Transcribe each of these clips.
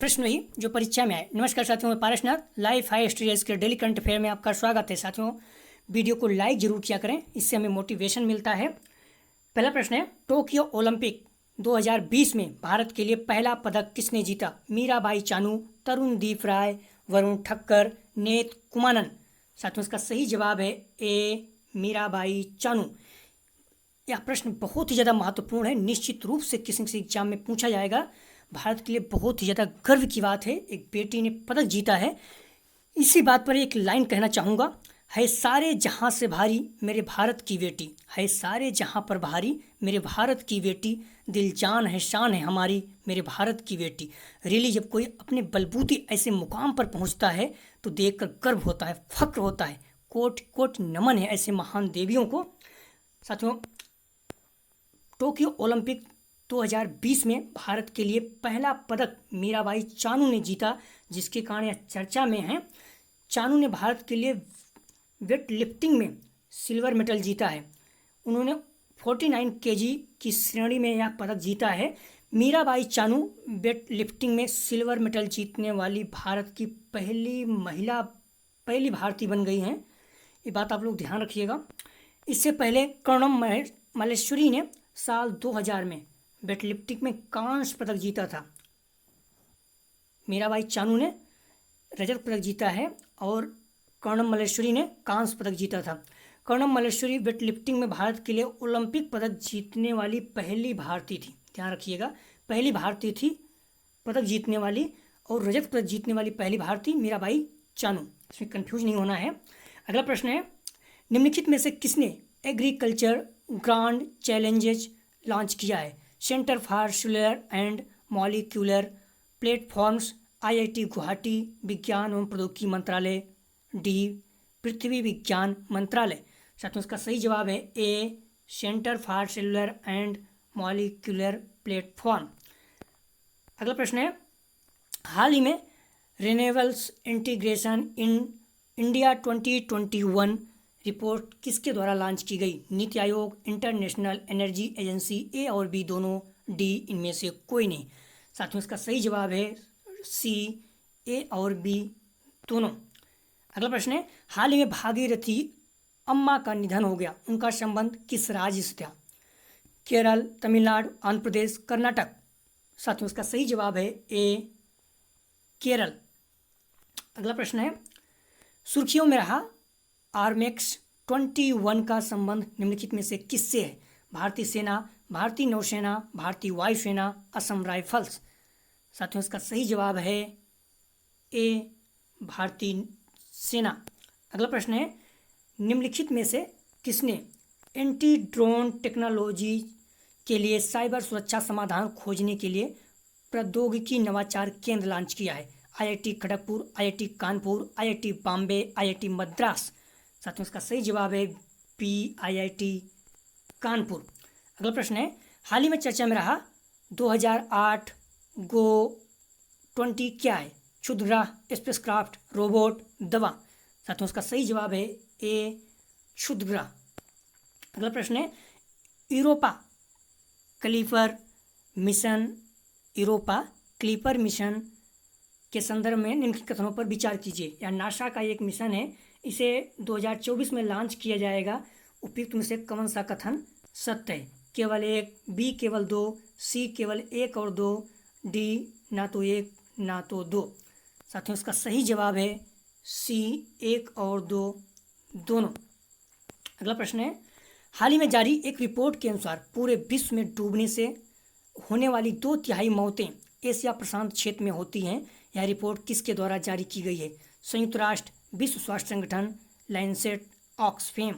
प्रश्न वही जो परीक्षा में आए। नमस्कार साथियों, मैं पारसनाथ लाइफ हाई स्टडीज के डेली करंट अफेयर में आपका स्वागत है। साथियों, वीडियो को लाइक जरूर किया करें, इससे हमें मोटिवेशन मिलता है। पहला प्रश्न है, टोक्यो ओलंपिक 2020 में भारत के लिए पहला पदक किसने जीता? मीराबाई चानू, तरुणदीप राय, वरुण ठक्कर, नेत कुमानन। साथियों, इसका सही जवाब है ए, मीराबाई चानू। यह प्रश्न बहुत ही ज़्यादा महत्वपूर्ण है, निश्चित रूप से किसी किसी एग्जाम में पूछा जाएगा। भारत के लिए बहुत ही ज़्यादा गर्व की बात है, एक बेटी ने पदक जीता है। इसी बात पर एक लाइन कहना चाहूँगा, है सारे जहाँ से भारी मेरे भारत की बेटी, है सारे जहाँ पर भारी मेरे भारत की बेटी, दिल जान है शान है हमारी मेरे भारत की बेटी। रियली जब कोई अपने बलबूते ऐसे मुकाम पर पहुँचता है तो देखकर गर्व होता है, फक्र होता है। कोट कोट नमन है ऐसे महान देवियों को। साथियों, टोक्यो ओलंपिक 2020 में भारत के लिए पहला पदक मीराबाई चानू ने जीता, जिसके कारण यह चर्चा में है। चानू ने भारत के लिए वेट लिफ्टिंग में सिल्वर मेडल जीता है। उन्होंने 49 केजी की श्रेणी में यह पदक जीता है। मीराबाई चानू वेट लिफ्टिंग में सिल्वर मेडल जीतने वाली भारत की पहली भारतीय बन गई हैं। ये बात आप लोग ध्यान रखिएगा। इससे पहले कर्णम मल्लेश्वरी ने साल 2000 में वेट लिफ्टिंग में कांस्य पदक जीता था। मीराबाई चानू ने रजत पदक जीता है और कर्णम मल्लेश्वरी ने कांस्य पदक जीता था। कर्णम मल्लेश्वरी वेट लिफ्टिंग में भारत के लिए ओलंपिक पदक जीतने वाली पहली भारतीय थी। ध्यान रखिएगा, पहली भारतीय थी पदक जीतने वाली, और रजत पदक जीतने वाली पहली भारतीय मीराबाई चानू। इसमें कंफ्यूज नहीं होना है। अगला प्रश्न है, निम्नलिखित में से किसने एग्रीकल्चर ग्रांड चैलेंजेज लॉन्च किया है? Centre for Cellular and molecular platforms, IIT Guwahati, विज्ञान एवं प्रौद्योगिकी मंत्रालय, डी पृथ्वी विज्ञान मंत्रालय। साथियों, इसका सही जवाब है A, Centre for Cellular and Molecular Platform. अगला प्रश्न है, हाल ही में renewables integration in India 2021 report किसके द्वारा लॉन्च की गई? NITI Aayog, international energy agency, ए और बी दोनों, डी इनमें से कोई नहीं। साथियों, इसका सही जवाब है सी, ए और बी दोनों। अगला प्रश्न है, हाल ही में भागीरथी अम्मा का निधन हो गया, उनका संबंध किस राज्य से था? केरल, तमिलनाडु, आंध्र प्रदेश, कर्नाटक। साथियों, इसका सही जवाब है ए, केरल। अगला प्रश्न है, सुर्खियों में रहा आर्मेक्स 21 का संबंध निम्नलिखित में से किससे है? भारतीय सेना, भारतीय नौसेना, भारतीय वायुसेना, असम राइफल्स। साथियों, इसका सही जवाब है ए, भारतीय सेना। अगला प्रश्न है, निम्नलिखित में से किसने एंटी ड्रोन टेक्नोलॉजी के लिए साइबर सुरक्षा समाधान खोजने के लिए प्रौद्योगिकी नवाचार केंद्र लॉन्च किया है? IIT Kharagpur, IIT Kanpur, IIT Bombay, IIT Madras. साथियों, इसका सही जवाब है बी, आईआईटी कानपुर। अगला प्रश्न है, हाल ही में चर्चा में रहा 2008 गो 20 क्या है? क्षुद्रग्रह, स्पेसक्राफ्ट, रोबोट, दवा। साथियों, इसका सही जवाब है ए, क्षुद्रग्रह। अगला प्रश्न है, यूरोपा क्लिपर मिशन के संदर्भ में निम्नलिखित कथनों पर विचार कीजिए। यह नासा का एक मिशन है, इसे 2024 में लॉन्च किया जाएगा। उपयुक्त में से कौन सा कथन सत्य है? केवल एक, बी केवल दो, सी केवल एक और दो, डी ना तो एक ना तो दो। साथियों, इसका सही जवाब है सी, एक और दो दोनों। अगला प्रश्न है, हाल ही में जारी एक रिपोर्ट के अनुसार पूरे विश्व में डूबने से होने वाली 2/3 मौतें एशिया प्रशांत क्षेत्र में होती हैं। यह रिपोर्ट किसके द्वारा जारी की गई है? संयुक्त राष्ट्र, विश्व स्वास्थ्य संगठन, लैंसेट, ऑक्सफैम।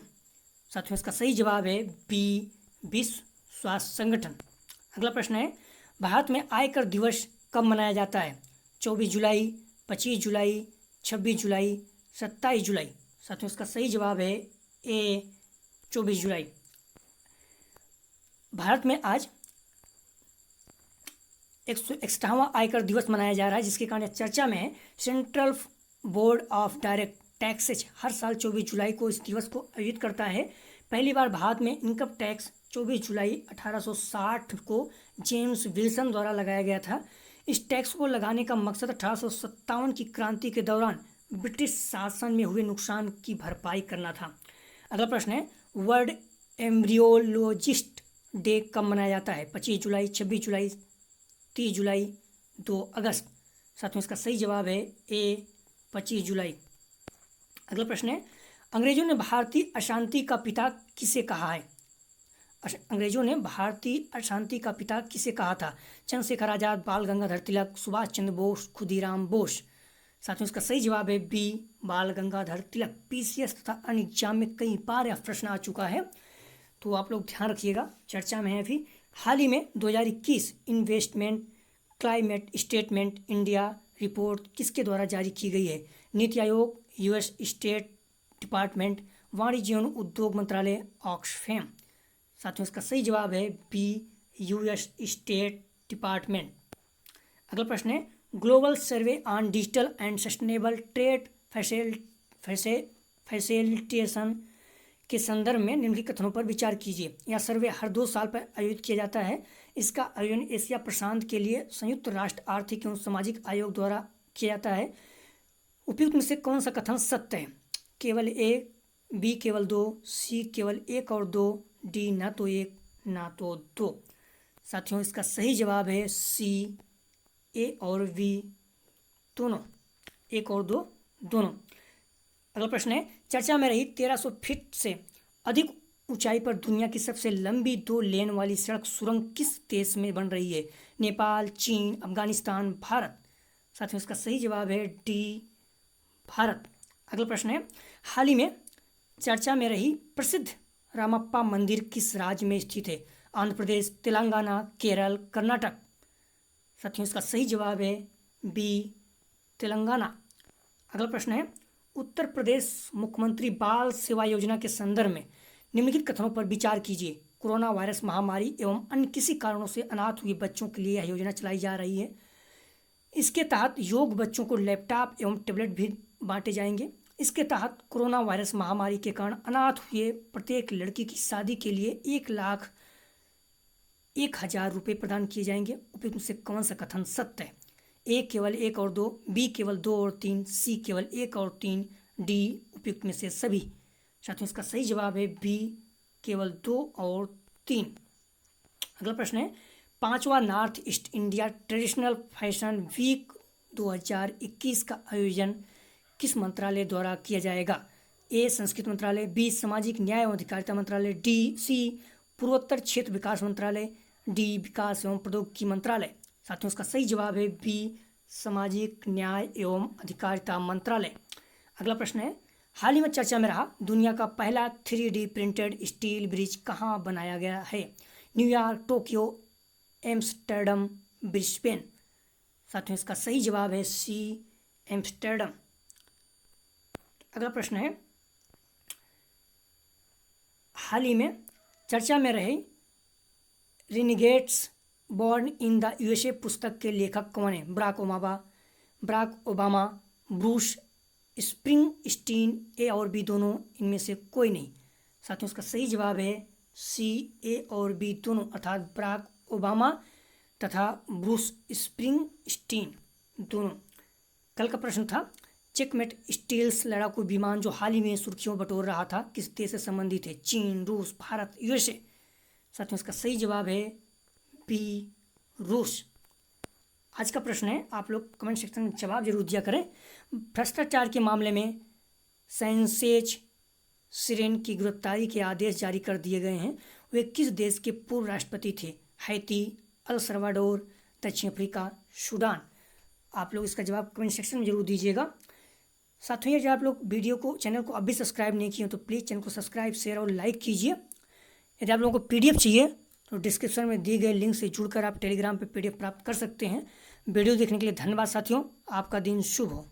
साथियों, इसका सही जवाब है बी, विश्व स्वास्थ्य संगठन। अगला प्रश्न है, भारत में आयकर दिवस कब मनाया जाता है? 24 जुलाई, 25 जुलाई, 26 जुलाई, 27 जुलाई। साथियों, इसका सही जवाब है ए, 24 जुलाई। भारत में आज 161वां आयकर दिवस मनाया जा रहा है, जिसके कारण चर्चा में है। Central Board of Direct Taxes हर साल 24 जुलाई को इस दिवस को आयोजित करता है। पहली बार भारत में इनकम टैक्स 24 जुलाई 1860 को जेम्स विल्सन द्वारा लगाया गया था। इस टैक्स को लगाने का मकसद 1857 की क्रांति के दौरान ब्रिटिश शासन में हुए नुकसान की भरपाई करना था। अगला प्रश्न है, वर्ल्ड एम्ब्रियोलॉजिस्ट डे कब मनाया जाता है? 25 जुलाई, 26 जुलाई, 30 जुलाई, 2 अगस्त। साथियों इसका सही जवाब है ए 25 जुलाई। अगला प्रश्न है, अंग्रेजों ने भारतीय अशांति का पिता किसे कहा है? अंग्रेजों ने भारतीय अशांति का पिता किसे कहा था? चंद्रशेखर आजाद, बाल गंगाधर तिलक, सुभाष चंद्र बोस, खुदीराम बोस। साथियों इसका सही जवाब है बी बाल गंगाधर तिलक। पीसीएस तथा अन्य एग्जाम में कई बार यह प्रश्न आ चुका है, तो आप लोग ध्यान रखिएगा, चर्चा में है अभी। हाल ही में 2021 investment climate statement India report किसके द्वारा जारी की गई है? NITI Aayog, US state department, वाणिज्य एवं उद्योग मंत्रालय, ऑक्सफैम। साथियों इसका सही जवाब है बी यूएस स्टेट डिपार्टमेंट। अगला प्रश्न है, global survey on digital and sustainable trade facilitation के संदर्भ में निम्नलिखित कथनों पर विचार कीजिए। यह सर्वे हर 2 साल पर आयोजित किया जाता है। इसका आयोजन एशिया प्रशांत के लिए संयुक्त राष्ट्र आर्थिक एवं सामाजिक आयोग द्वारा किया जाता है। उपयुक्त में से कौन सा कथन सत्य है? केवल ए, बी केवल 2, सी केवल 1 और 2, डी ना तो 1 ना तो 2। साथियों इसका सही जवाब है सी ए और बी दोनों, 1 और 2 दोनों। अगला प्रश्न है, चर्चा में रही 1300 फीट से अधिक ऊंचाई पर दुनिया की सबसे लंबी 2 लेन वाली सड़क सुरंग किस देश में बन रही है? नेपाल, चीन, अफगानिस्तान, भारत। साथियों इसका सही जवाब है डी भारत। अगला प्रश्न है, हाल ही में चर्चा में रही प्रसिद्ध रामप्पा मंदिर किस राज्य में स्थित है? आंध्र प्रदेश, तेलंगाना, केरल, कर्नाटक। साथियों इसका सही जवाब है बी तेलंगाना। अगला प्रश्न है, उत्तर प्रदेश मुख्यमंत्री बाल सेवा योजना के संदर्भ में निम्नलिखित कथनों पर विचार कीजिए। कोरोना वायरस महामारी एवं अन्य किसी कारणों से अनाथ हुए बच्चों के लिए यह योजना चलाई जा रही है। इसके तहत योग्य बच्चों को लैपटॉप एवं टैबलेट भी बांटे जाएंगे। इसके तहत कोरोना वायरस महामारी के कारण अनाथ हुए प्रत्येक लड़की की शादी के लिए 1,01,000 रुपये प्रदान किए जाएंगे। उपयुक्त में से कौन सा कथन सत्य है? ए केवल 1 और 2, बी केवल 2 और 3, सी केवल 1 और 3, डी उपयुक्त में से सभी। साथियों इसका सही जवाब है बी केवल 2 और 3। अगला प्रश्न है, 5वां North East India Traditional Fashion Week 2021 का आयोजन किस मंत्रालय द्वारा किया जाएगा? ए संस्कृति मंत्रालय, बी सामाजिक न्याय एवं अधिकारिता मंत्रालय, डी सी पूर्वोत्तर क्षेत्र विकास मंत्रालय, डी विकास एवं प्रौद्योगिकी मंत्रालय। साथियों इसका सही जवाब है बी सामाजिक न्याय एवं अधिकारिता मंत्रालय। अगला प्रश्न है, हाल ही में चर्चा में रहा दुनिया का पहला 3D प्रिंटेड स्टील ब्रिज कहाँ बनाया गया है? New York, Tokyo, Amsterdam, Brisbane. साथियों इसका सही जवाब है सी एम्स्टर्डम। अगला प्रश्न है, हाल ही में चर्चा में रहे रिनेगेट्स बॉर्न इन द यूएसए पुस्तक के लेखक कौन है? बराक ओबामा, ब्रूस स्प्रिंगस्टीन, ए और बी दोनों, इनमें से कोई नहीं। साथियों इसका सही जवाब है सी ए और बी दोनों, अर्थात बराक ओबामा तथा ब्रूस स्प्रिंगस्टीन दोनों। कल का प्रश्न था, चेकमेट स्टील्स लड़ाकू विमान जो हाल ही में सुर्खियों बटोर रहा था किस देश से संबंधित है? चीन, रूस, भारत, यूएसए। साथियों इसका सही जवाब है बी रूस। आज का प्रश्न है, आप लोग कमेंट सेक्शन में जवाब जरूर दिया करें। भ्रष्टाचार के मामले में सैंचेज सिरेन की गिरफ्तारी के आदेश जारी कर दिए गए हैं। वे किस देश के पूर्व राष्ट्रपति थे? हैती, अल सल्वाडोर, दक्षिण अफ्रीका, सूडान। आप लोग इसका जवाब कमेंट सेक्शन में जरूर दीजिएगा। साथियों यदि आप लोग वीडियो को चैनल को अभी सब्सक्राइब नहीं किए तो प्लीज़ चैनल को सब्सक्राइब, शेयर और लाइक कीजिए। यदि आप लोगों को PDF चाहिए तो डिस्क्रिप्शन में दिए गए लिंक से जुड़कर आप टेलीग्राम पर PDF प्राप्त कर सकते हैं। वीडियो देखने के लिए धन्यवाद साथियों, आपका दिन शुभ हो।